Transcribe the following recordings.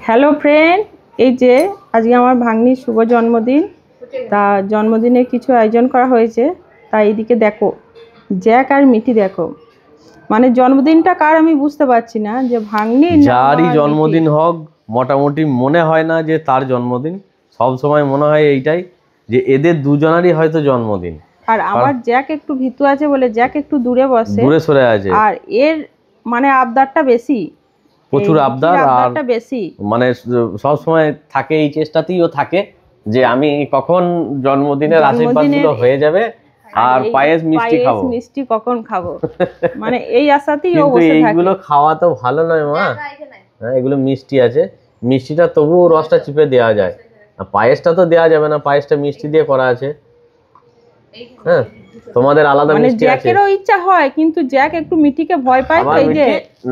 Hello friend, এই যে আজকে আমার ভাগ্নির শুভ জন্মদিন। তা জন্মদিনের কিছু আয়োজন করা হয়েছে। তা এইদিকে দেখো, জ্যাক আর মিঠি দেখো, মানে জন্মদিনটা কার আমি বুঝতে পারছি না, যে ভাগ্নির যারই জন্মদিন হোক মোটামুটি মনে হয় না যে তার জন্মদিন, সব সময় মনে হয় এইটাই যে এদের দুজনারই হয়তো জন্মদিন। আর আমার জ্যাক একটু ভীতু আছে বলে জ্যাক একটু দূরে বসে, দূরে সরে আছে। আর এর মানে আবদারটা বেশি, প্রচুর আবদার, আর বেশি মানে সব সময় থাকে এই চেষ্টাতেই ও থাকে যে আমি কখন জন্মদিনের আশীর্বাদগুলো হয়ে যাবে আর পায়েস মিষ্টি কখন খাবো, মানে এই আশাতেই ও বসে থাকে। এইগুলো খাওয়া তো ভালো নয় মা। হ্যাঁ, এগুলো মিষ্টি আছে, মিষ্টিটা তবুও রসটা চিপে দেওয়া যায়, পায়েসটা তো দেওয়া যাবে না, পায়েসটা মিষ্টি দিয়ে করা আছে। হ্যাঁ, তোমাদের আলাদা মিষ্টি আছে। জ্যাকেরও ইচ্ছা হয়, কিন্তু জ্যাক একটু মিঠিকে ভয় পায়। তো এই যে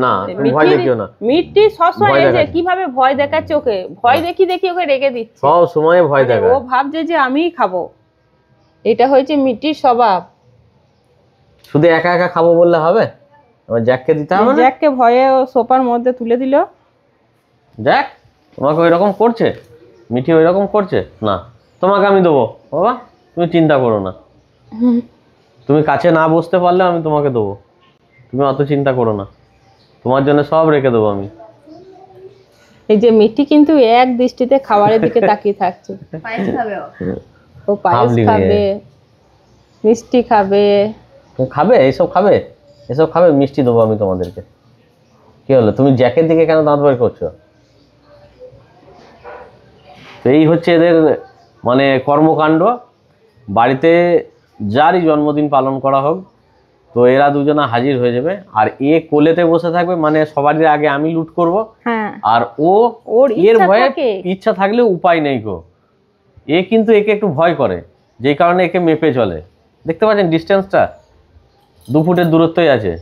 না, ভয় দেখিও না। মিষ্টি সবসময় এই যে কিভাবে ভয় দেখাচ্ছে, ওকে ভয় দেখি ওকে রেখে দিচ্ছে, সব সময় ভয় দেখায়। ও ভাবছে যে আমিই খাবো, এটা হয়েছে মিঠির স্বভাব। শুধু একা একা খাবো বললে হবে? আমার জ্যাককে দিতে হবে না। জ্যাককে ভয়ে ও সোফার মধ্যে তুলে দিল। জ্যাক তোমাকে ওইরকম করছে, মিঠি ওইরকম করছে না, তোমাকে আমি দেবো বাবা, তুমি চিন্তা করো না। তুমি কাছে না বসতে পারলে আমি তোমাকে দেবো, তুমি অত চিন্তা করো না, তোমার জন্য সব রেখে দেবো আমি। এই যে মিঠি কিন্তু এক দৃষ্টিতে খাবারের দিকে তাকিয়ে থাকছে। ও পায়েস খাবে, মিষ্টি খাবে। খাবে এইসব, খাবে মিষ্টি দেবো আমি তোমাদেরকে। কি হলো, তুমি জ্যাকের দিকে কেন দাঁত বের করছো? তো এই হচ্ছে এদের মানে কর্মকাণ্ড। বাড়িতে যারই জন্মদিন পালন করা হোক, তো এরা দুজনা হাজির হয়ে যাবে, আর এ কোলেতে বসে থাকবে, মানে সবারই আগে আমি লুট করব। আর ওর এর ভয়ে ইচ্ছা থাকলেও উপায় নেই গো। এ কিন্তু একে একটু ভয় করে, যেই কারণে একে মেপে চলে। দেখতে পাচ্ছেন ডিস্টেন্সটা 2 ফুটের দূরত্বই আছে,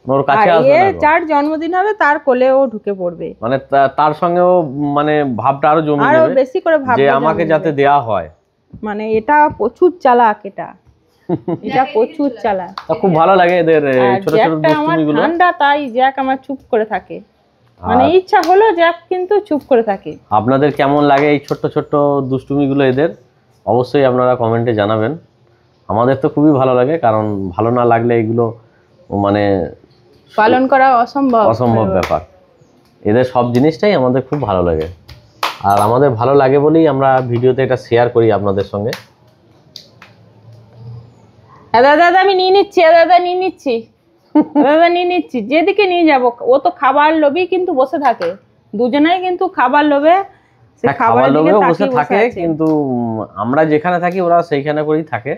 ওর কাছে আসবে না। যার জন্মদিন হবে তার কোলে ও ঢুকে পড়বে, মানে তার সঙ্গে ও মানে ভাবটা আরো জমে যাবে, আরো বেশি করে ভাববে যে আমাকে যাতে দেয়া হয়। মানে এটা প্রচুর চালাক, এটা প্রচুর চালাক। খুব ভালো লাগে এদের ছোট ছোট দুষ্টুমিগুলো। ঠান্ডা, তাই জ্যাক আমার চুপ করে থাকে, মানে ইচ্ছা হলো জ্যাক কিন্তু চুপ করে থাকে। আপনাদের কেমন লাগে এই ছোট্ট ছোট্ট দুষ্টুমিগুলো এদের, অবশ্যই আপনারা কমেন্টে জানাবেন। আমাদের তো খুবই ভালো লাগে, কারণ ভালো না লাগলে এগুলো মানে পালন করা অসম্ভব ব্যাপার। এদের সব জিনিসটাই আমাদের খুব ভালো লাগে, আর আমাদের ভালো লাগে বলেই আমরা ভিডিওতে এটা শেয়ার করি আপনাদের সঙ্গে। দাদা আমি নিয়ে নিচ্ছি, দাদা নিয়ে নিচ্ছি, যেদিকে নিয়ে যাব। ও তো খাবার লোভী, কিন্তু বসে থাকে, দুজনেই কিন্তু খাবার লোভে খাবার লোভে বসে থাকে, কিন্তু আমরা যেখানে থাকি ওরা সেইখানে করেই থাকে।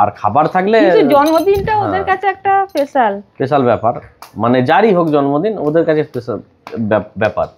আর খাবার থাকলে জন্মদিনটা ওদের কাছে একটা স্পেশাল ব্যাপার, মানে যারই হোক জন্মদিন ওদের কাছে স্পেশাল ব্যাপার।